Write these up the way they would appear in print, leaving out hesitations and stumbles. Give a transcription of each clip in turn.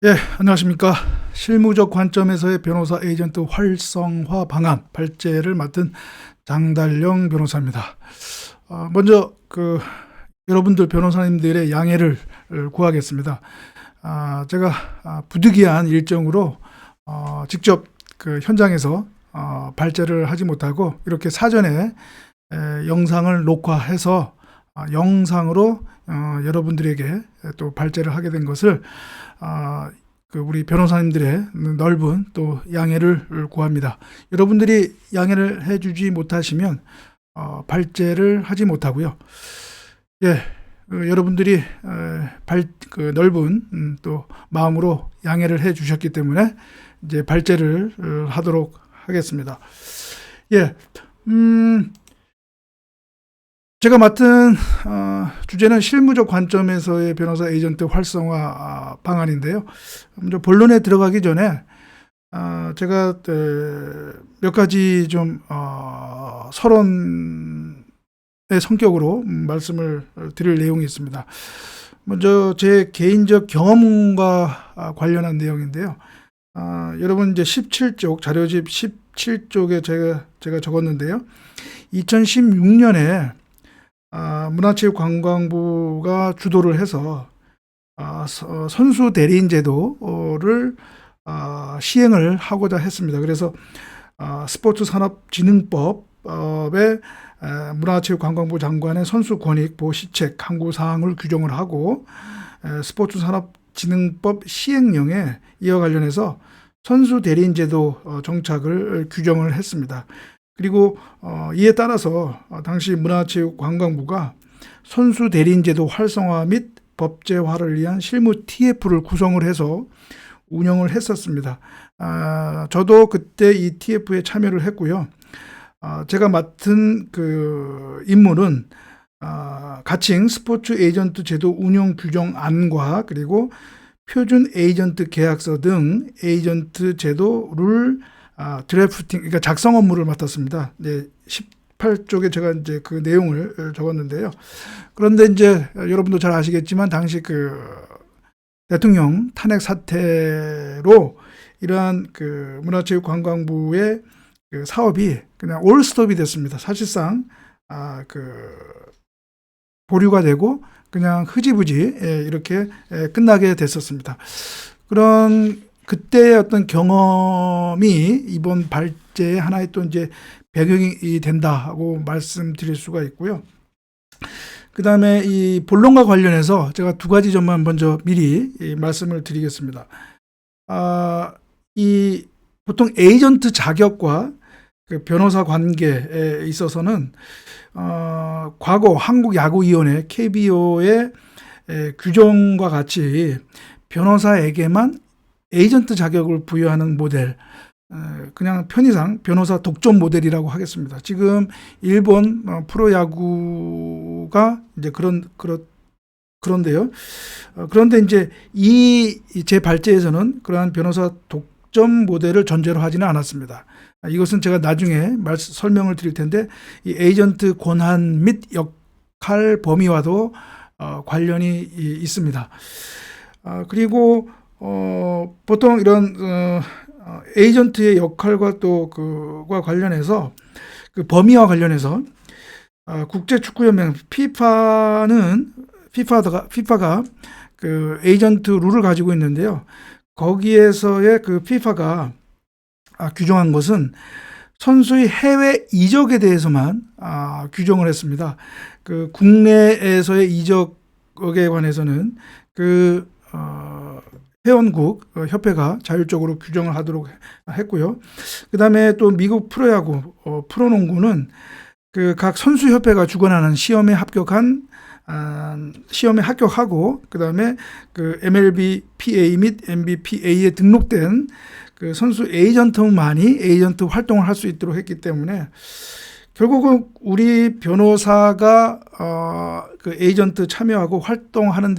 예, 안녕하십니까. 실무적 관점에서의 변호사 에이전트 활성화 방안 발제를 맡은 장달령 변호사입니다. 먼저 여러분들 변호사님들의 양해를 구하겠습니다. 제가 부득이한 일정으로 직접 현장에서 발제를 하지 못하고 이렇게 사전에 영상을 녹화해서 영상으로 여러분들에게 또 발제를 하게 된 것을 우리 변호사님들의 넓은 또 양해를 구합니다. 여러분들이 양해를 해주지 못하시면 발제를 하지 못하고요. 예, 여러분들이 넓은 또 마음으로 양해를 해주셨기 때문에 이제 발제를 하도록 하겠습니다. 예, 제가 맡은 주제는 실무적 관점에서의 변호사 에이전트 활성화 방안인데요. 먼저 본론에 들어가기 전에 제가 몇 가지 좀 서론의 성격으로 말씀을 드릴 내용이 있습니다. 먼저 제 개인적 경험과 관련한 내용인데요. 여러분 이제 17쪽 자료집 17쪽에 제가 적었는데요. 2016년에 문화체육관광부가 주도를 해서 선수 대리인 제도를 시행을 하고자 했습니다. 그래서 스포츠산업진흥법에 문화체육관광부 장관의 선수 권익 보호 시책 항구 사항을 규정을 하고 스포츠산업진흥법 시행령에 이와 관련해서 선수 대리인 제도 정착을 규정을 했습니다. 그리고 이에 따라서 당시 문화체육관광부가 선수 대리인 제도 활성화 및 법제화를 위한 실무 TF를 구성을 해서 운영을 했었습니다. 저도 그때 이 TF에 참여를 했고요. 제가 맡은 임무는 가칭 스포츠 에이전트 제도 운영 규정안과 그리고 표준 에이전트 계약서 등 에이전트 제도 룰 드래프팅, 그러니까 작성 업무를 맡았습니다. 네, 18쪽에 제가 이제 그 내용을 적었는데요. 그런데 이제 여러분도 잘 아시겠지만 당시 대통령 탄핵 사태로 이러한 문화체육관광부의 사업이 그냥 올스톱이 됐습니다. 사실상 보류가 되고 그냥 흐지부지 이렇게 끝나게 됐었습니다. 그런 그때의 어떤 경험이 이번 발제의 하나의 또 이제 배경이 된다고 말씀드릴 수가 있고요. 그 다음에 이 본론과 관련해서 제가 두 가지 점만 먼저 미리 말씀을 드리겠습니다. 이 보통 에이전트 자격과 변호사 관계에 있어서는 과거 한국야구위원회 KBO의 규정과 같이 변호사에게만 에이전트 자격을 부여하는 모델, 그냥 편의상 변호사 독점 모델이라고 하겠습니다. 지금 일본 프로야구가 이제 그런데요. 그런데 이제 제 발제에서는 그러한 변호사 독점 모델을 전제로 하지는 않았습니다. 이것은 제가 나중에 설명을 드릴 텐데 이 에이전트 권한 및 역할 범위와도 관련이 있습니다. 그리고 보통 이런 에이전트의 역할과 또 그와 관련해서 범위와 관련해서 국제축구연맹 피파가 에이전트 룰을 가지고 있는데요. 거기에서의 피파가 규정한 것은 선수의 해외 이적에 대해서만 규정을 했습니다. 국내에서의 이적에 관해서는 회원국 협회가 자율적으로 규정을 하도록 했고요. 그 다음에 또 미국 프로야구, 프로농구는 각 선수협회가 주관하는 시험에 합격하고 그 다음에 MLB PA 및 MBPA에 등록된 선수 에이전트만이 에이전트 활동을 할 수 있도록 했기 때문에 결국은 우리 변호사가 에이전트 참여하고 활동하는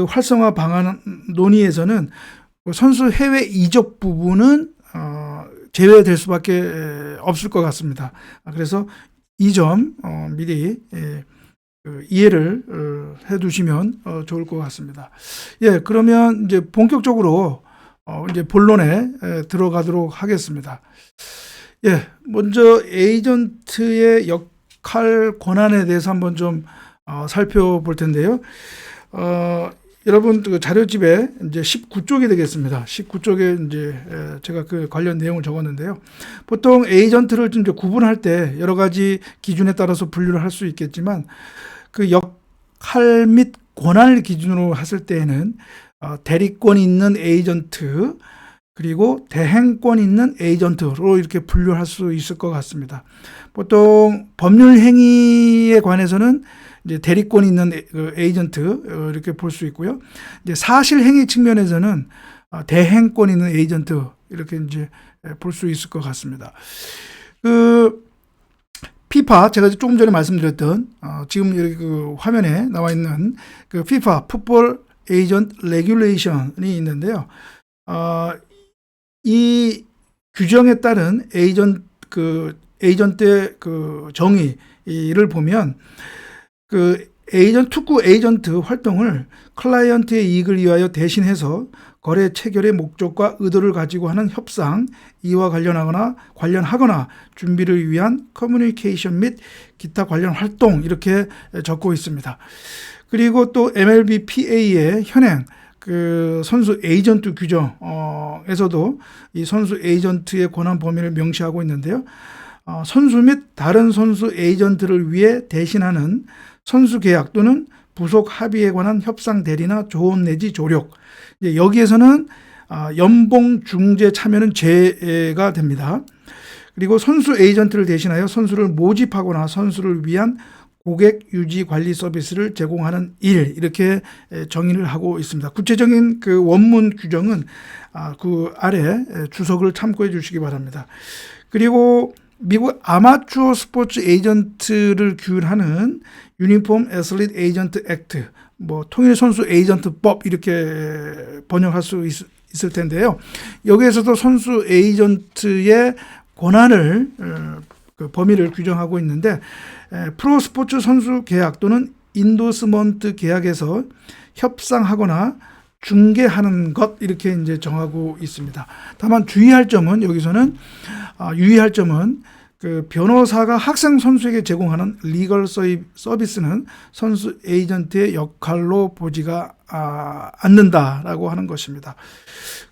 활성화 방안 논의에서는 선수 해외 이적 부분은 제외될 수밖에 없을 것 같습니다. 그래서 이 점 미리 이해를 해 두시면 좋을 것 같습니다. 예, 그러면 이제 본격적으로 이제 본론에 들어가도록 하겠습니다. 예, 먼저 에이전트의 역할 권한에 대해서 한번 좀 살펴볼 텐데요. 여러분 그 자료집에 이제 19쪽이 되겠습니다. 19쪽에 이제 제가 그 관련 내용을 적었는데요. 보통 에이전트를 좀 이제 구분할 때 여러 가지 기준에 따라서 분류를 할 수 있겠지만 그 역할 및 권한을 기준으로 했을 때에는 대리권 있는 에이전트 그리고 대행권 있는 에이전트로 이렇게 분류할 수 있을 것 같습니다. 보통 법률 행위에 관해서는 이제 대리권 있는 에이전트 이렇게 볼 수 있고요. 이제 사실 행위 측면에서는 대행권 있는 에이전트 이렇게 이제 볼 수 있을 것 같습니다. 그 피파 제가 조금 전에 말씀드렸던 지금 여기 그 화면에 나와 있는 그 피파 풋볼 에이전트 레귤레이션이 있는데요. 이 규정에 따른 에이전트의 그 정의를 보면 그 특구 에이전트 활동을 클라이언트의 이익을 위하여 대신해서 거래 체결의 목적과 의도를 가지고 하는 협상, 이와 관련하거나 준비를 위한 커뮤니케이션 및 기타 관련 활동 이렇게 적고 있습니다. 그리고 또 MLBPA의 현행 그 선수 에이전트 규정에서도 이 선수 에이전트의 권한 범위를 명시하고 있는데요. 선수 및 다른 선수 에이전트를 위해 대신하는 선수 계약 또는 부속 합의에 관한 협상 대리나 조언 내지 조력. 여기에서는 연봉 중재 참여는 제외가 됩니다. 그리고 선수 에이전트를 대신하여 선수를 모집하거나 선수를 위한 고객 유지 관리 서비스를 제공하는 일 이렇게 정의를 하고 있습니다. 구체적인 그 원문 규정은 그 아래 주석을 참고해 주시기 바랍니다. 그리고 미국 아마추어 스포츠 에이전트를 규율하는 유니폼 애슬리트 에이전트 액트, 뭐 통일 선수 에이전트법 이렇게 번역할 수 있을 텐데요. 여기에서도 선수 에이전트의 권한을 그 범위를 규정하고 있는데 프로 스포츠 선수 계약 또는 인도스먼트 계약에서 협상하거나 중개하는 것 이렇게 이제 정하고 있습니다. 다만 유의할 점은 그 변호사가 학생 선수에게 제공하는 리걸 서비스는 선수 에이전트의 역할로 보지가 않는다라고 하는 것입니다.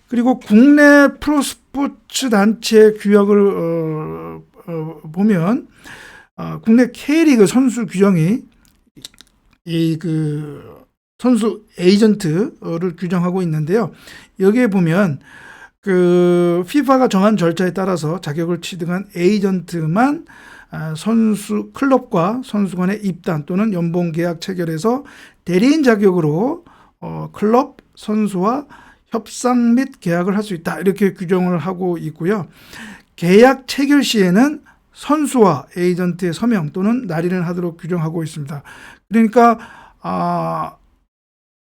그리고 국내 프로스포츠 단체 규약을 보면 국내 K리그 선수 규정이 선수 에이전트를 규정하고 있는데요. 여기에 보면 그 FIFA가 정한 절차에 따라서 자격을 취득한 에이전트만 선수 클럽과 선수 간의 입단 또는 연봉 계약 체결에서 대리인 자격으로 클럽 선수와 협상 및 계약을 할 수 있다 이렇게 규정을 하고 있고요. 계약 체결 시에는 선수와 에이전트의 서명 또는 날인을 하도록 규정하고 있습니다. 그러니까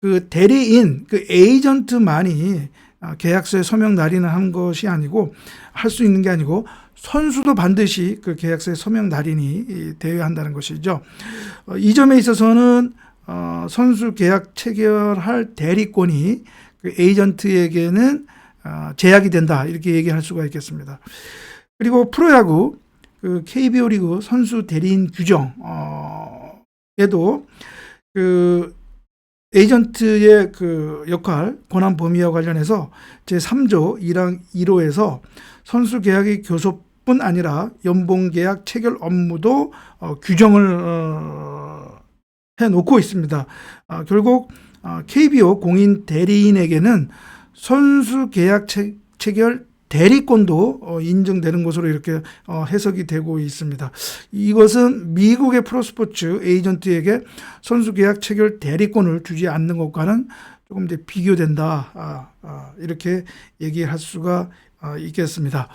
그 대리인 그 에이전트만이 계약서에 서명 날인을 한 것이 아니고 할 수 있는 게 아니고 선수도 반드시 그 계약서에 서명 날인이 되어야 한다는 것이죠. 이 점에 있어서는 선수 계약 체결할 대리권이 그 에이전트에게는 제약이 된다 이렇게 얘기할 수가 있겠습니다. 그리고 프로야구 그 KBO 리그 선수 대리인 규정에도 그 에이전트의 그 역할, 권한 범위와 관련해서 제3조 1항 1호에서 선수 계약의 교섭뿐 아니라 연봉 계약 체결 업무도 규정을 해놓고 있습니다. 결국 KBO 공인 대리인에게는 선수 계약 체결 대리권도 인정되는 것으로 이렇게 해석이 되고 있습니다. 이것은 미국의 프로스포츠 에이전트에게 선수 계약 체결 대리권을 주지 않는 것과는 조금 이제 비교된다. 이렇게 얘기할 수가 있겠습니다.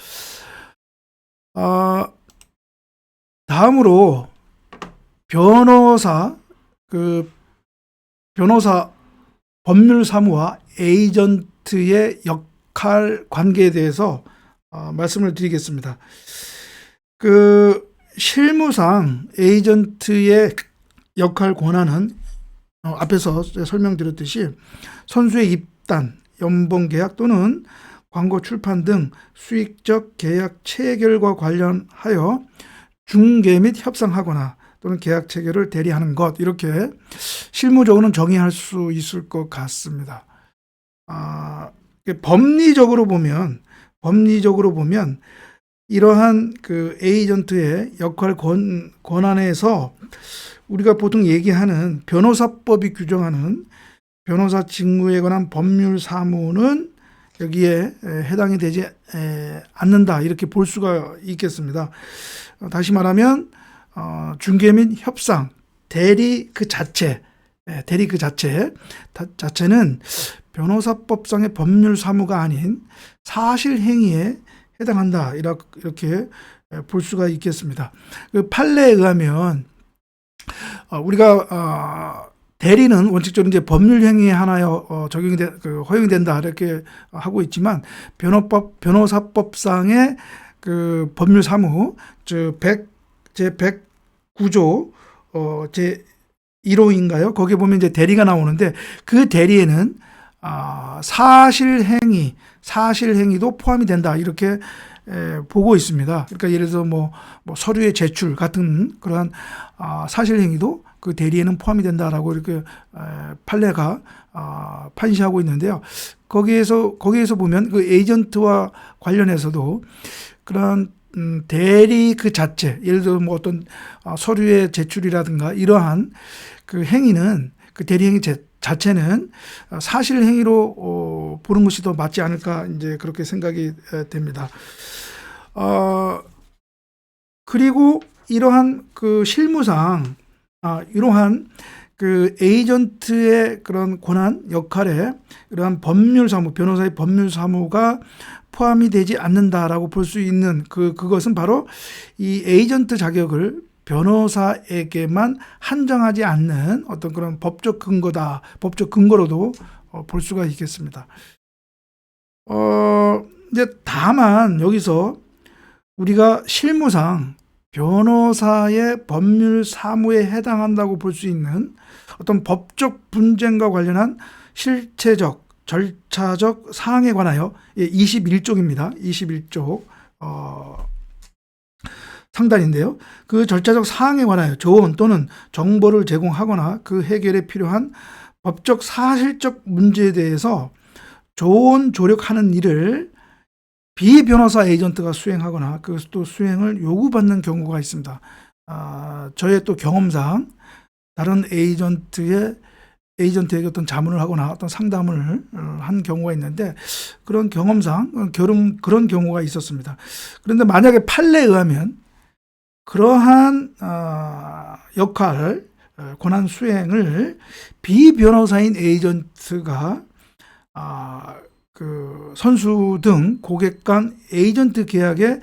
다음으로 변호사 법률사무와 에이전트의 역할 관계에 대해서 말씀을 드리겠습니다. 그 실무상 에이전트의 역할 권한은 앞에서 설명드렸듯이 선수의 입단, 연봉 계약 또는 광고 출판 등 수익적 계약 체결과 관련하여 중개 및 협상하거나 또는 계약 체결을 대리하는 것, 이렇게 실무적으로는 정의할 수 있을 것 같습니다. 법리적으로 보면 이러한 그 에이전트의 역할 권한에서 우리가 보통 얘기하는 변호사법이 규정하는 변호사 직무에 관한 법률 사무는 여기에 해당이 되지 않는다, 이렇게 볼 수가 있겠습니다. 다시 말하면 중개 및 협상, 대리 그 자체는 변호사법상의 법률 사무가 아닌 사실 행위에 해당한다, 이렇게 볼 수가 있겠습니다. 그 판례에 의하면 우리가 대리는 원칙적으로 이제 법률 행위에 하나여 허용된다, 이렇게 하고 있지만 변호사법상의 그 법률 사무, 제 109조 제 1호인가요? 거기에 보면 이제 대리가 나오는데, 그 대리에는 사실 행위도 포함이 된다, 이렇게 보고 있습니다. 그러니까 예를 들어서 뭐 서류의 제출 같은 그러한 사실 행위도 그 대리에는 포함이 된다라고 이렇게 판례가 판시하고 있는데요. 거기에서 보면 그 에이전트와 관련해서도 그런 대리 그 자체, 예를 들어 뭐 어떤 서류의 제출이라든가 이러한 그 행위는, 그 대리 행위 자체는 사실 행위로 보는 것이 더 맞지 않을까, 이제 그렇게 생각이 됩니다. 그리고 이러한 그 실무상 이러한 그 에이전트의 그런 권한, 역할에 이러한 법률 사무, 변호사의 법률 사무가 포함이 되지 않는다라고 볼 수 있는 그것은 바로 이 에이전트 자격을 변호사에게만 한정하지 않는 어떤 그런 법적 근거로도 볼 수가 있겠습니다. 이제 다만 여기서 우리가 실무상 변호사의 법률 사무에 해당한다고 볼 수 있는 어떤 법적 분쟁과 관련한 실체적, 절차적 사항에 관하여 21쪽입니다. 21쪽 상단인데요. 그 절차적 사항에 관하여 조언 또는 정보를 제공하거나 그 해결에 필요한 법적 사실적 문제에 대해서 조언 조력하는 일을 비변호사 에이전트가 수행하거나 또 수행을 요구받는 경우가 있습니다. 저의 또 경험상 다른 에이전트에게 어떤 자문을 하거나 어떤 상담을 한 경우가 있는데, 그런 경험상 그런 경우가 있었습니다. 그런데 만약에 판례에 의하면 그러한 역할, 권한 수행을 비변호사인 에이전트가 그 선수 등 고객 간 에이전트 계약에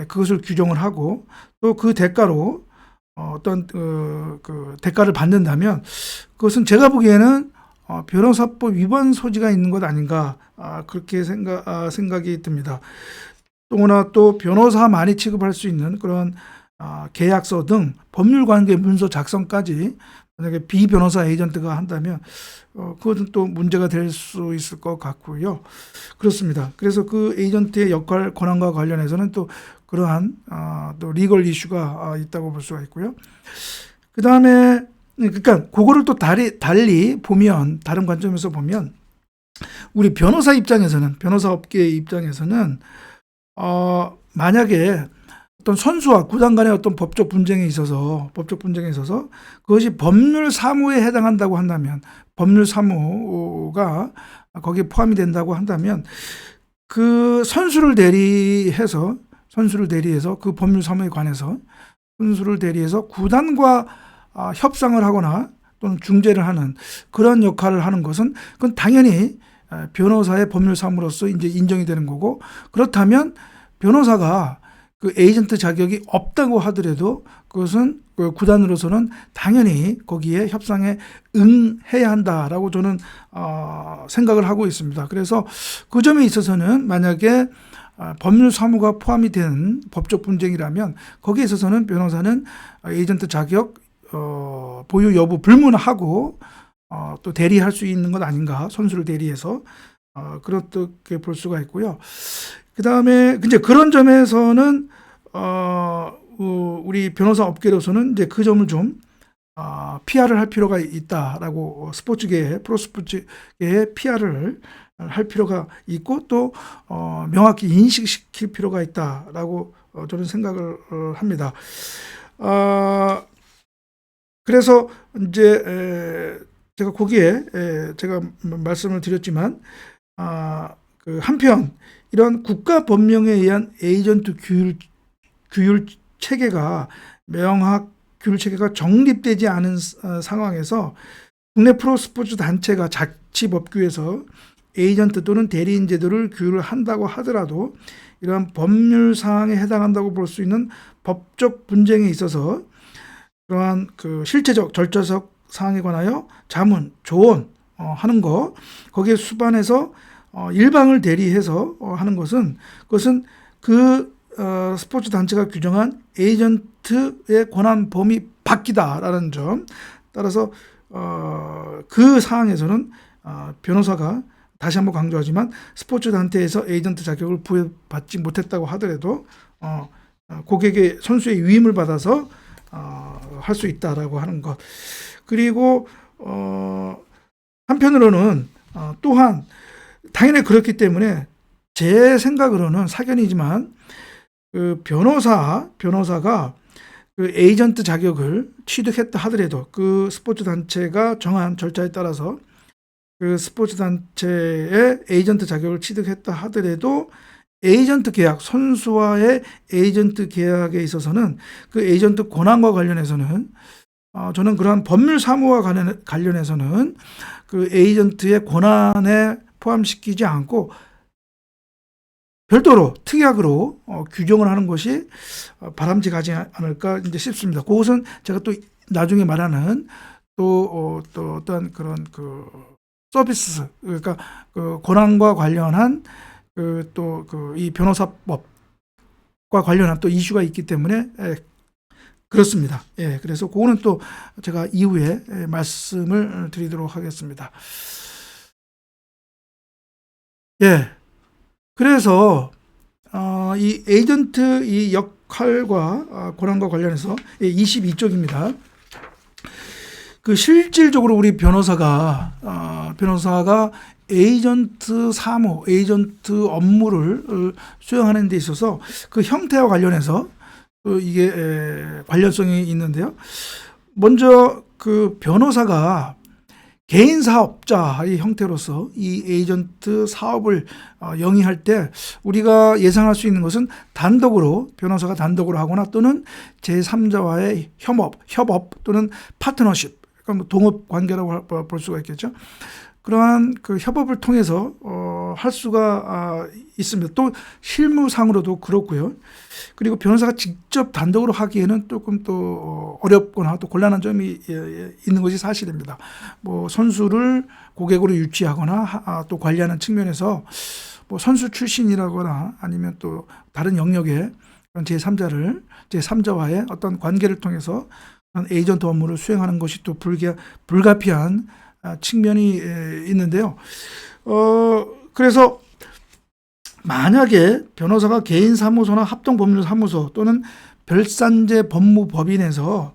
그것을 규정을 하고, 또 그 대가로 어떤 그 대가를 받는다면 그것은 제가 보기에는 변호사법 위반 소지가 있는 것 아닌가, 그렇게 생각이 듭니다. 또 변호사만이 취급할 수 있는 그런 계약서 등 법률관계 문서 작성까지 만약에 비변호사 에이전트가 한다면 그것은 또 문제가 될 수 있을 것 같고요. 그렇습니다. 그래서 그 에이전트의 역할 권한과 관련해서는 또 그러한 또 리걸 이슈가 있다고 볼 수가 있고요. 그 다음에 그러니까 그거를 또 달리 보면, 다른 관점에서 보면 우리 변호사 입장에서는, 변호사 업계의 입장에서는 만약에 어떤 선수와 구단 간의 어떤 법적 분쟁에 있어서 그것이 법률 사무에 해당한다고 한다면, 법률 사무가 거기에 포함이 된다고 한다면 그 선수를 대리해서 그 법률 사무에 관해서 선수를 대리해서 구단과 협상을 하거나 또는 중재를 하는 그런 역할을 하는 것은, 그건 당연히 변호사의 법률 사무로서 이제 인정이 되는 거고, 그렇다면 변호사가 그 에이전트 자격이 없다고 하더라도 그것은 그 구단으로서는 당연히 거기에 협상에 응해야 한다라고 저는 생각을 하고 있습니다. 그래서 그 점에 있어서는 만약에 법률 사무가 포함이 된 법적 분쟁이라면 거기에 있어서는 변호사는 에이전트 자격 보유 여부 불문하고 또 대리할 수 있는 것 아닌가, 선수를 대리해서 그렇게 볼 수가 있고요. 그 다음에 이제 그런 점에서는 우리 변호사 업계로서는 이제 그 점을 좀 PR을 할 필요가 있다라고 프로스포츠계에 PR을 할 필요가 있고 또 명확히 인식시킬 필요가 있다라고 저는 생각을 합니다. 그래서 이제 제가 거기에 제가 말씀을 드렸지만 그 한편 이런 국가 법령에 의한 에이전트 규율 체계가 규율 체계가 정립되지 않은 상황에서 국내 프로스포츠 단체가 자치법규에서 에이전트 또는 대리인 제도를 규율을 한다고 하더라도 이러한 법률 사항에 해당한다고 볼 수 있는 법적 분쟁에 있어서 그러한 그 실체적 절차적 사항에 관하여 자문, 조언 하는 거, 거기에 수반해서 일방을 대리해서 하는 그것은 그 스포츠 단체가 규정한 에이전트의 권한 범위 밖이다라는 점. 따라서 그 사항에서는 변호사가 다시 한번 강조하지만 스포츠 단체에서 에이전트 자격을 부여받지 못했다고 하더라도 고객의 선수의 위임을 받아서 할 수 있다라고 하는 것. 그리고 한편으로는 또한 당연히 그렇기 때문에 제 생각으로는 사견이지만 그 변호사가 그 에이전트 자격을 취득했다 하더라도 그 스포츠 단체가 정한 절차에 따라서 그 스포츠 단체의 에이전트 자격을 취득했다 하더라도 에이전트 계약, 선수와의 에이전트 계약에 있어서는 그 에이전트 권한과 관련해서는 저는 그러한 법률 사무와 관련해서는 그 에이전트의 권한에 포함시키지 않고 별도로 특약으로 규정을 하는 것이 바람직하지 않을까 이제 싶습니다. 그것은 제가 또 나중에 말하는 또 어떤 그런 그 서비스, 그러니까 그 권한과 관련한 이 변호사법과 관련한 또 이슈가 있기 때문에 그렇습니다. 예, 그래서 그거는 또 제가 이후에 말씀을 드리도록 하겠습니다. 예, 그래서 이 에이전트 이 역할과 권한과 관련해서 22쪽입니다. 그 실질적으로 우리 변호사가 에이전트 사무, 에이전트 업무를 수행하는 데 있어서 그 형태와 관련해서 이게 관련성이 있는데요. 먼저 그 변호사가 개인 사업자의 형태로서 이 에이전트 사업을 영위할 때 우리가 예상할 수 있는 것은 변호사가 단독으로 하거나 또는 제3자와의 협업 또는 파트너십, 그러니까 동업 관계라고 볼 수가 있겠죠. 그러한 그 협업을 통해서 할 수가 있습니다. 또 실무상으로도 그렇고요. 그리고 변호사가 직접 단독으로 하기에는 조금 또 어렵거나 또 곤란한 점이 있는 것이 사실입니다. 뭐 선수를 고객으로 유치하거나 또 관리하는 측면에서 뭐 선수 출신이라거나 아니면 또 다른 영역의 제3자와의 어떤 관계를 통해서 에이전트 업무를 수행하는 것이 또 불가피한 측면이 있는데요. 그래서 만약에 변호사가 개인 사무소나 합동법률사무소 또는 별산재 법무법인에서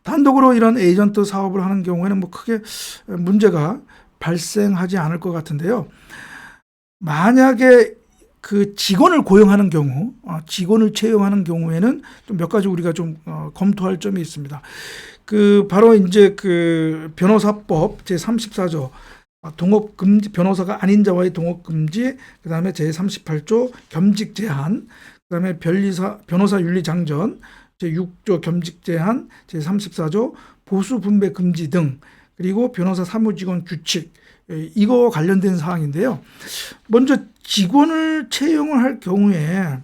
단독으로 이런 에이전트 사업을 하는 경우에는 뭐 크게 문제가 발생하지 않을 것 같은데요. 만약에 그 직원을 고용하는 경우, 직원을 채용하는 경우에는 좀 몇 가지 우리가 좀 검토할 점이 있습니다. 바로 이제 그 변호사법 제34조 동업금지, 변호사가 아닌 자와의 동업금지, 그 다음에 제38조 겸직 제한, 그 다음에 변호사 윤리 장전, 제6조 겸직 제한, 제34조 보수 분배 금지 등, 그리고 변호사 사무직원 규칙, 이거 관련된 사항인데요. 먼저 직원을 채용을 할 경우에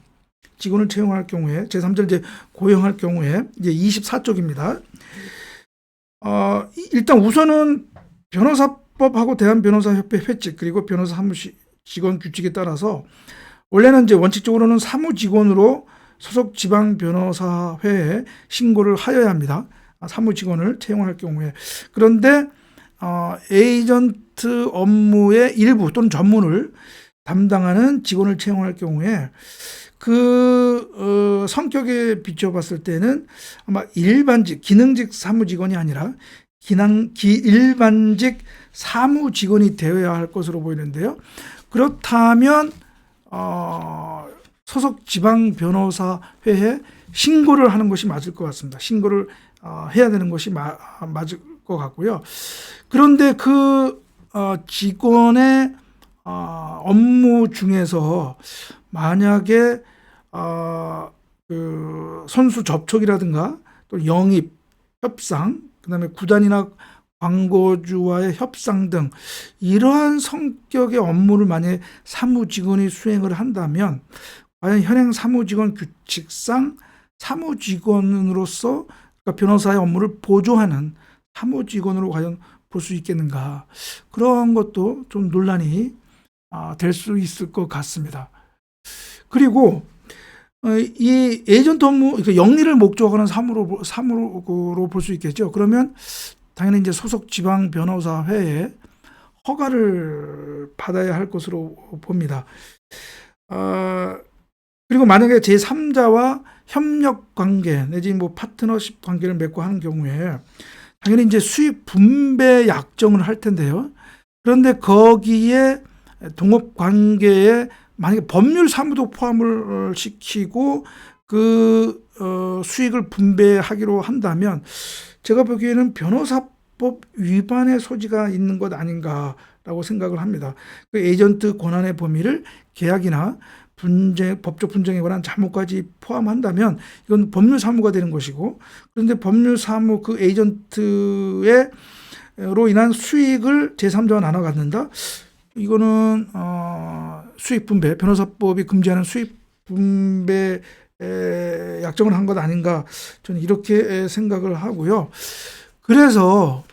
제3자를 이제 고용할 경우에 이제 24쪽입니다. 일단 우선은 변호사법하고 대한변호사협회 회칙 그리고 변호사 사무직원 규칙에 따라서 원래는 이제 원칙적으로는 사무직원으로 소속 지방 변호사회에 신고를 하여야 합니다. 사무직원을 채용할 경우에. 그런데 에이전트 업무의 일부 또는 전문을 담당하는 직원을 채용할 경우에 그 성격에 비춰봤을 때는 아마 일반직 기능직 사무직원이 아니라 일반직 사무직원이 되어야 할 것으로 보이는데요. 그렇다면 소속 지방변호사회에 신고를 하는 것이 맞을 것 같습니다. 신고를 해야 되는 것이 맞을 것 같고요. 그런데 그 직원의 업무 중에서 만약에 그 선수 접촉이라든가 또 영입, 협상, 그다음에 구단이나 광고주와의 협상 등 이러한 성격의 업무를 만약에 사무직원이 수행을 한다면 과연 현행 사무직원 규칙상 사무직원으로서 그러니까 변호사의 업무를 보조하는 사무직원으로 과연 볼 수 있겠는가, 그런 것도 좀 논란이 될 수 있을 것 같습니다. 그리고 이 에이전트 업무, 그러니까 영리를 목적으로 하는 사무로 볼 수 있겠죠. 그러면 당연히 이제 소속 지방 변호사회에 허가를 받아야 할 것으로 봅니다. 그리고 만약에 제3자와 협력 관계 내지 뭐 파트너십 관계를 맺고 하는 경우에 당연히 이제 수익 분배 약정을 할 텐데요. 그런데 거기에 동업 관계에 만약에 법률 사무도 포함을 시키고 그 수익을 분배하기로 한다면 제가 보기에는 변호사법 위반의 소지가 있는 것 아닌가라고 생각을 합니다. 그 에이전트 권한의 범위를 계약이나 법적 분쟁에 관한 자문까지 포함한다면 이건 법률 사무가 되는 것이고, 그런데 법률 사무 그 에이전트로 인한 수익을 제3자와 나눠 갖는다? 이거는 수익 분배, 변호사법이 금지하는 수익 분배 약정을 한 것 아닌가, 저는 이렇게 생각을 하고요. 그래서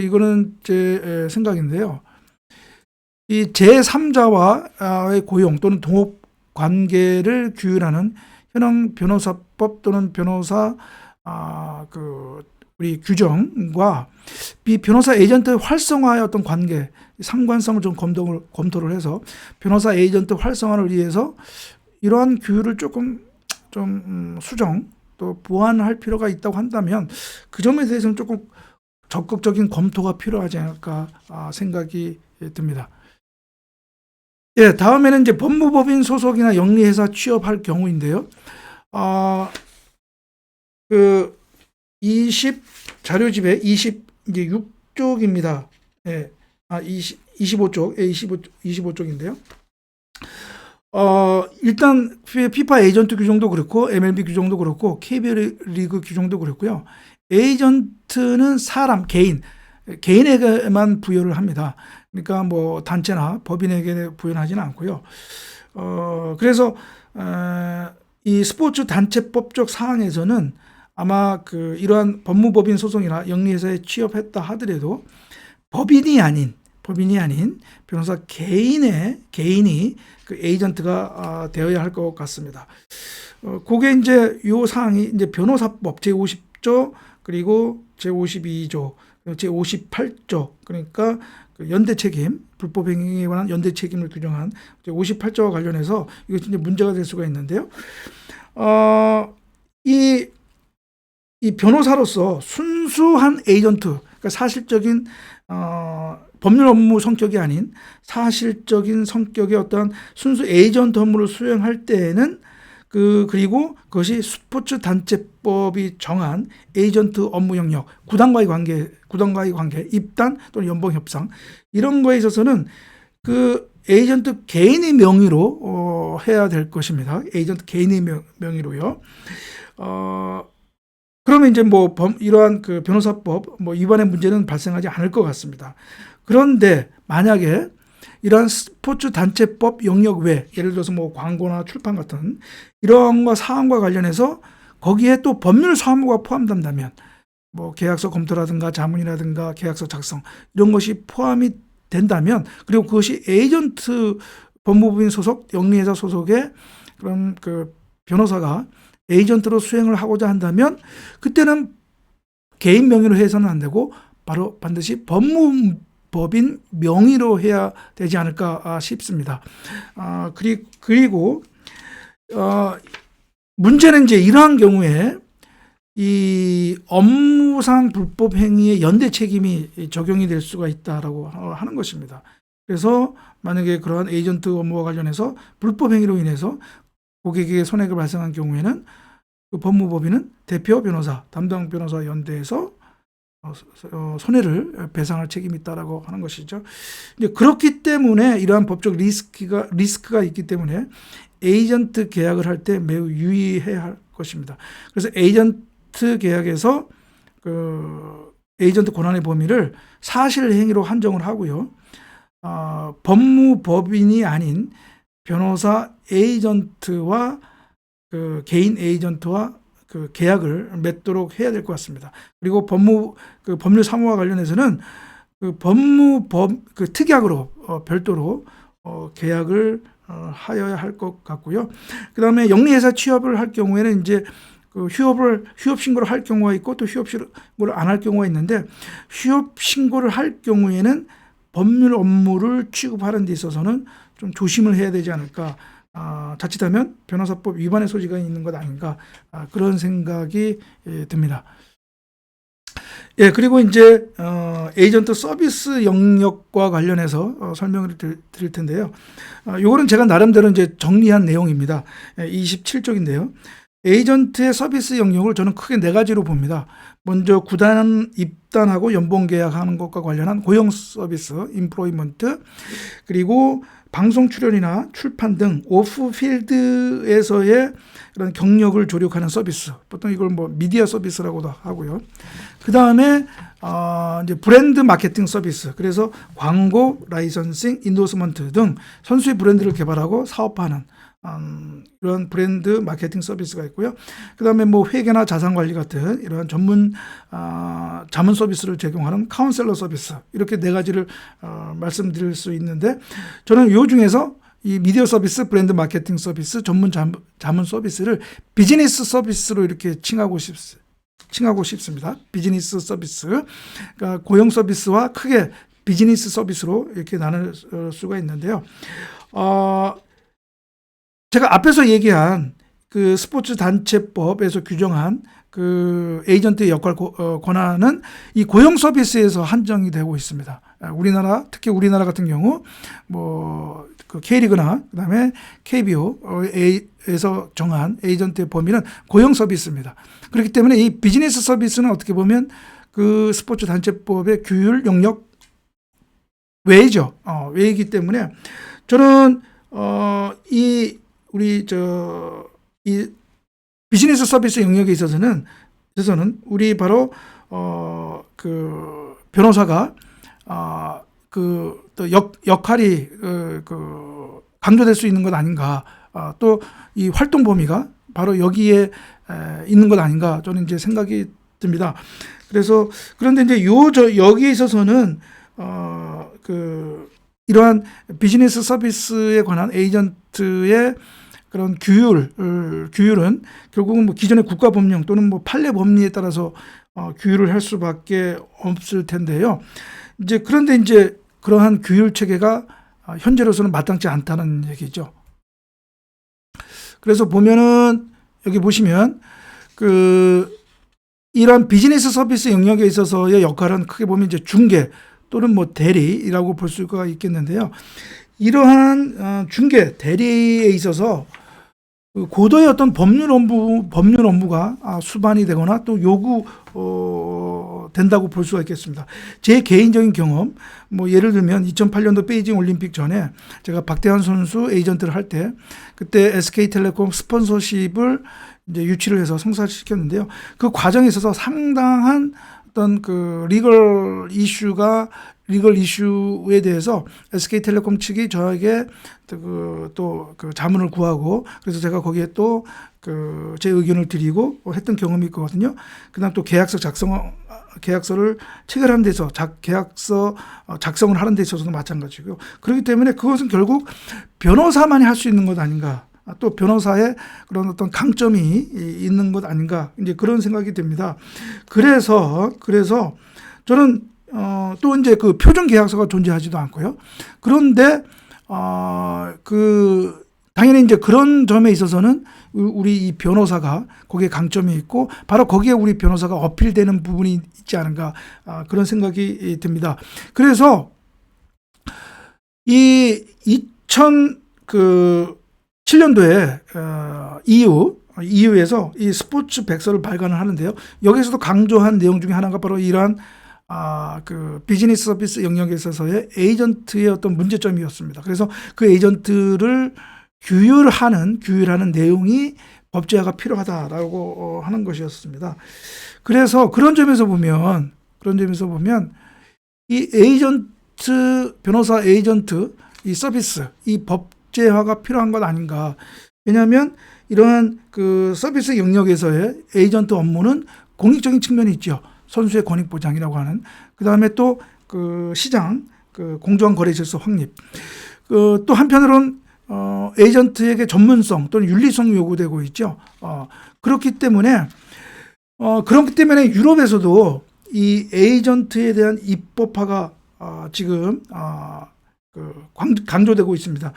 이거는 제 생각인데요. 이 제3자와의 고용 또는 동업 관계를 규율하는 현행 변호사법 또는 변호사 우리 규정과 이 변호사 에이전트 활성화의 어떤 관계, 상관성을 좀 검토를 해서 변호사 에이전트 활성화를 위해서 이러한 규율을 조금 좀 수정 또 보완할 필요가 있다고 한다면 그 점에 대해서는 조금 적극적인 검토가 필요하지 않을까 생각이 듭니다. 예, 다음에는 이제 법무법인 소속이나 영리회사 취업할 경우인데요. 자료집에 26쪽입니다. 예, 25쪽, 25쪽인데요. 일단 피파 에이전트 규정도 그렇고 MLB 규정도 그렇고 KBO 리그 규정도 그렇고요. 에이전트는 사람, 개인에게만 부여를 합니다. 그러니까 뭐 단체나 법인에게 부여하지는 않고요. 그래서 이 스포츠 단체법적 사항에서는 아마 이러한 법무법인 소송이나 영리회사에 취업했다 하더라도 법인이 아닌 변호사 개인이 그 에이전트가 되어야 할 것 같습니다. 그게 이제 요 사항이 이제 변호사법 제50조 그리고 제52조, 제58조, 그러니까 그 연대 책임, 불법 행위에 관한 연대 책임을 규정한 제58조와 관련해서 이거 진짜 문제가 될 수가 있는데요. 이 변호사로서 순수한 에이전트, 그러니까 사실적인 법률 업무 성격이 아닌 사실적인 성격의 어떤 순수 에이전트 업무를 수행할 때에는 그리고 그것이 스포츠 단체법이 정한 에이전트 업무 영역, 구단과의 관계, 입단 또는 연봉 협상 이런 거에 있어서는 그 에이전트 개인의 명의로 해야 될 것입니다. 에이전트 개인의 명의로요. 그러면 이제 뭐 이러한 그 변호사법 위반의 문제는 발생하지 않을 것 같습니다. 그런데 만약에 이러한 스포츠 단체법 영역 외, 예를 들어서 뭐 광고나 출판 같은 이런 사항과 관련해서 거기에 또 법률 사무가 포함된다면 뭐 계약서 검토라든가 자문이라든가 계약서 작성 이런 것이 포함이 된다면, 그리고 그것이 에이전트 법무법인 소속 영리회사 소속의 그런 그 변호사가 에이전트로 수행을 하고자 한다면 그때는 개인 명의로 해서는 안 되고 바로 반드시 법무법인 명의로 해야 되지 않을까 싶습니다. 그리고 문제는 이제 이러한 경우에 이 업무상 불법 행위의 연대 책임이 적용이 될 수가 있다라고 하는 것입니다. 그래서 만약에 그러한 에이전트 업무와 관련해서 불법 행위로 인해서 고객에게 손해가 발생한 경우에는 그 법무법인은 대표 변호사, 담당 변호사 연대해서 손해를 배상할 책임이 있다라고 하는 것이죠. 이제 그렇기 때문에 이러한 법적 리스크가 있기 때문에 에이전트 계약을 할 때 매우 유의해야 할 것입니다. 그래서 에이전트 계약에서 그 에이전트 권한의 범위를 사실 행위로 한정을 하고요. 법무법인이 아닌 변호사 에이전트와 그 개인 에이전트와 그 계약을 맺도록 해야 될 것 같습니다. 그리고 법률 사무와 관련해서는 그 그 특약으로 별도로 계약을 하여야 할 것 같고요. 그 다음에 영리회사 취업을 할 경우에는 이제 그 휴업 신고를 할 경우가 있고 또 휴업 신고를 안 할 경우가 있는데 휴업 신고를 할 경우에는 법률 업무를 취급하는 데 있어서는 좀 조심을 해야 되지 않을까. 자칫하면 변호사법 위반의 소지가 있는 것 아닌가 그런 생각이 듭니다. 예, 그리고 이제 에이전트 서비스 영역과 관련해서 설명을 드릴 텐데요. 요거는 제가 나름대로 이제 정리한 내용입니다. 27쪽인데요. 에이전트의 서비스 영역을 저는 크게 4가지로 봅니다. 먼저 구단 입단하고 연봉 계약하는 것과 관련한 고용 서비스, 인플로이먼트, 그리고 방송 출연이나 출판 등 오프필드에서의 그런 경력을 조력하는 서비스. 보통 이걸 뭐 미디어 서비스라고도 하고요. 그 다음에 이제 브랜드 마케팅 서비스. 그래서 광고, 라이선싱, 인도스먼트 등 선수의 브랜드를 개발하고 사업화하는 이런 브랜드 마케팅 서비스가 있고요. 그 다음에 뭐 회계나 자산관리 같은 이런 전문 자문 서비스를 제공하는 카운셀러 서비스, 이렇게 4가지를 말씀드릴 수 있는데 저는 이 중에서 이 미디어 서비스, 브랜드 마케팅 서비스, 전문 자문 서비스를 비즈니스 서비스로 이렇게 칭하고 싶습니다. 비즈니스 서비스, 그러니까 고용 서비스와 크게 비즈니스 서비스로 이렇게 나눌 수가 있는데요. 제가 앞에서 얘기한 그 스포츠 단체법에서 규정한 그 에이전트의 역할 권한은 이 고용 서비스에서 한정이 되고 있습니다. 특히 우리나라 같은 경우 뭐 그 K리그나 그다음에 KBO에서 정한 에이전트의 범위는 고용 서비스입니다. 그렇기 때문에 이 비즈니스 서비스는 어떻게 보면 그 스포츠 단체법의 규율 영역 외죠. 외이기 때문에 저는 이 비즈니스 서비스 영역에 있어서는 우리 바로 그 변호사가 또 역할이 강조될 수 있는 것 아닌가, 또 이 활동 범위가 바로 여기에 있는 것 아닌가 저는 이제 생각이 듭니다. 그래서 그런데 이제 여기에 있어서는 이러한 비즈니스 서비스에 관한 에이전트의 그런 규율은 결국은 뭐 기존의 국가 법령 또는 뭐 판례 법리에 따라서 규율을 할 수밖에 없을 텐데요. 그런데 이제 그러한 규율 체계가 현재로서는 마땅치 않다는 얘기죠. 그래서 보면은 여기 보시면 이러한 비즈니스 서비스 영역에 있어서의 역할은 크게 보면 이제 중개 또는 뭐 대리라고 볼 수가 있겠는데요. 이러한 중개, 대리에 있어서 고도의 어떤 법률 업무가 수반이 되거나 또 된다고 볼 수가 있겠습니다. 제 개인적인 경험, 뭐 예를 들면 2008년도 베이징 올림픽 전에 제가 박태환 선수 에이전트를 할 때 그때 SK텔레콤 스폰서십을 이제 유치를 해서 성사시켰는데요. 그 과정에 있어서 상당한 어떤 그 리걸 이슈에 대해서 SK텔레콤 측이 저에게 또 그 자문을 구하고 그래서 제가 거기에 또 제 의견을 드리고 했던 경험이 있거든요. 그다음 또 계약서를 체결하는 데서 계약서 작성을 하는 데 있어서도 마찬가지고요. 그렇기 때문에 그것은 결국 변호사만이 할 수 있는 것 아닌가 또 변호사의 그런 어떤 강점이 있는 것 아닌가 이제 그런 생각이 듭니다. 그래서 저는 또 이제 그 표준 계약서가 존재하지도 않고요. 그런데 당연히 이제 그런 점에 있어서는 우리 이 변호사가 거기에 강점이 있고 바로 거기에 우리 변호사가 어필되는 부분이 있지 않은가 그런 생각이 듭니다. 그래서 이 2007년도에 EU에서 이 스포츠 백서를 발간을 하는데요. 여기서도 강조한 내용 중에 하나가 바로 이러한 그 비즈니스 서비스 영역에 있어서의 에이전트의 어떤 문제점이었습니다. 그래서 그 에이전트를 규율하는 내용이 법제화가 필요하다라고 하는 것이었습니다. 그래서 그런 점에서 보면 이 변호사 에이전트 이 서비스 이 법제화가 필요한 것 아닌가. 왜냐하면 이러한 그 서비스 영역에서의 에이전트 업무는 공익적인 측면이 있죠. 선수의 권익 보장이라고 하는. 그 다음에 또 그 시장, 그 공정한 거래 질서 확립. 또 한편으로는 에이전트에게 전문성 또는 윤리성 요구되고 있죠. 그렇기 때문에 유럽에서도 이 에이전트에 대한 입법화가 지금 강조되고 있습니다.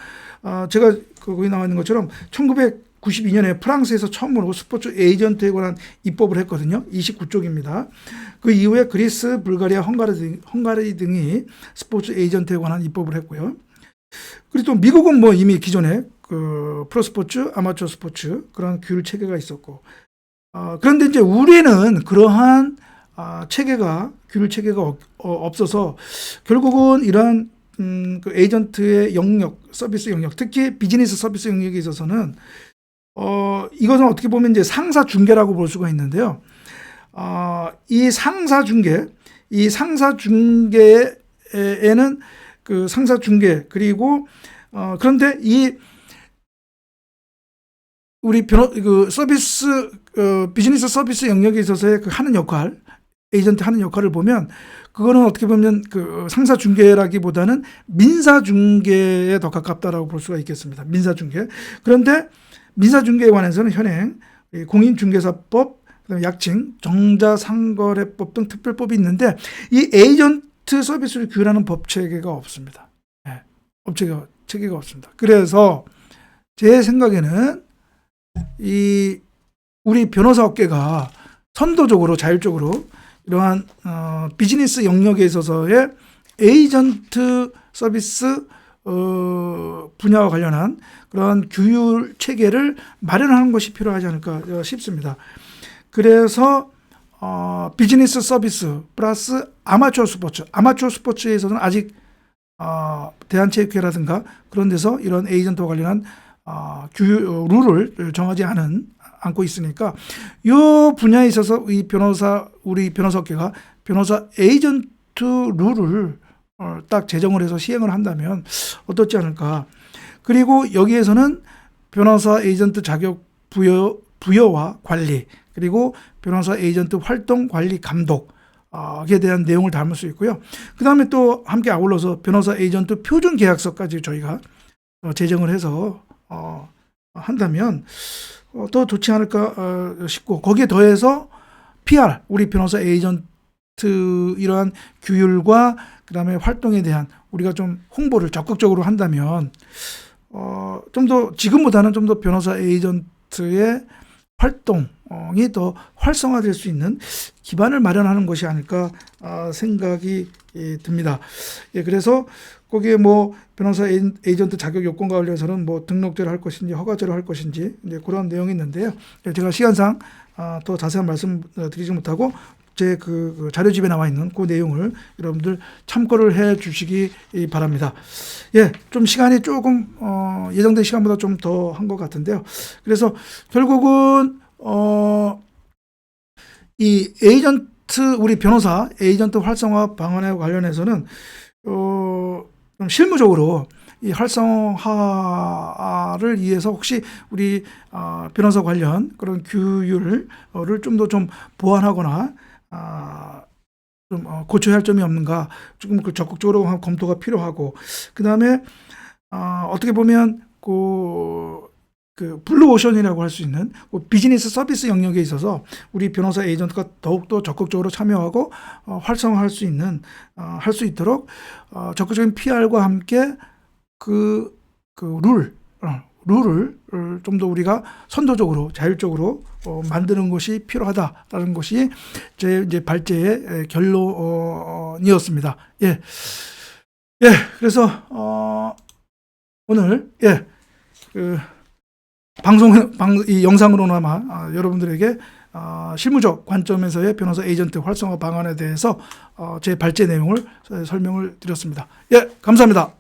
제가 거기 나와 있는 것처럼 1992년에 프랑스에서 처음으로 스포츠 에이전트에 관한 입법을 했거든요. 29쪽입니다. 그 이후에 그리스, 불가리아, 헝가리 등이 스포츠 에이전트에 관한 입법을 했고요. 그리고 또 미국은 뭐 이미 기존에 그 프로스포츠, 아마추어 스포츠 그런 규율 체계가 있었고, 그런데 이제 우리는 그러한 규율 체계가 없어서 결국은 이러한 그 에이전트의 영역, 서비스 영역, 특히 비즈니스 서비스 영역에 있어서는 이것은 어떻게 보면 이제 상사 중개라고 볼 수가 있는데요. 이 상사 중개에는 그 상사 중개 그리고 그런데 우리 서비스 비즈니스 서비스 영역에 있어서의 그 하는 역할, 에이전트 하는 역할을 보면 그거는 어떻게 보면 그 상사 중개라기보다는 민사 중개에 더 가깝다라고 볼 수가 있겠습니다. 민사 중개. 그런데 민사 중개에 관해서는 현행 공인중개사법, 약칭 정자상거래법 등 특별법이 있는데 이 에이전트 서비스를 규율하는 법 체계가 없습니다. 네, 체계가 없습니다. 그래서 제 생각에는 우리 변호사 업계가 선도적으로 자율적으로 이러한 비즈니스 영역에 있어서의 에이전트 서비스 분야와 관련한 그런 규율 체계를 마련하는 것이 필요하지 않을까 싶습니다. 그래서 비즈니스 서비스 플러스 아마추어 스포츠에서는 아직 대한체육회라든가 그런 데서 이런 에이전트와 관련한 룰을 정하지 않고 있으니까 이 분야에 있어서 우리 변호사업계가 변호사 에이전트 룰을 딱 제정을 해서 시행을 한다면 어떻지 않을까. 그리고 여기에서는 변호사 에이전트 자격 부여와 관리 그리고 변호사 에이전트 활동 관리 감독에 대한 내용을 담을 수 있고요. 그 다음에 또 함께 아울러서 변호사 에이전트 표준 계약서까지 저희가 제정을 해서 한다면 더 좋지 않을까 싶고 거기에 더해서 PR 우리 변호사 에이전트 이러한 규율과 그 다음에 활동에 대한 우리가 좀 홍보를 적극적으로 한다면 좀 더 지금보다는 좀 더 변호사 에이전트의 활동이 더 활성화될 수 있는 기반을 마련하는 것이 아닐까 생각이 듭니다. 예, 그래서 거기에 뭐 변호사 에이전트 자격 요건과 관련해서는 뭐 등록제를 할 것인지 허가제를 할 것인지 이제 그런 내용이 있는데요. 제가 시간상 더 자세한 말씀 드리지 못하고 제 그 자료집에 나와 있는 그 내용을 여러분들 참고를 해 주시기 바랍니다. 예, 좀 시간이 조금 예정된 시간보다 좀 더 한 것 같은데요. 그래서 결국은 이 에이전트 우리 변호사 에이전트 활성화 방안에 관련해서는 좀 실무적으로 이 활성화를 위해서 혹시 우리 변호사 관련 그런 규율을 좀 더 좀 보완하거나 좀 고쳐야 할 점이 없는가 조금 적극적으로 검토가 필요하고 그 다음에 어떻게 보면 그 그 블루오션이라고 할 수 있는 비즈니스 서비스 영역에 있어서 우리 변호사 에이전트가 더욱더 적극적으로 참여하고 활성화할 수 있는 할 수 있도록 적극적인 PR과 함께 그 룰을 좀 더 우리가 선도적으로 자율적으로 만드는 것이 필요하다라는 것이 제 이제 발제의 결론이었습니다. 예, 그래서 오늘 이 영상으로나마 여러분들에게 실무적 관점에서의 변호사 에이전트 활성화 방안에 대해서 제 발제 내용을 설명을 드렸습니다. 예, 감사합니다.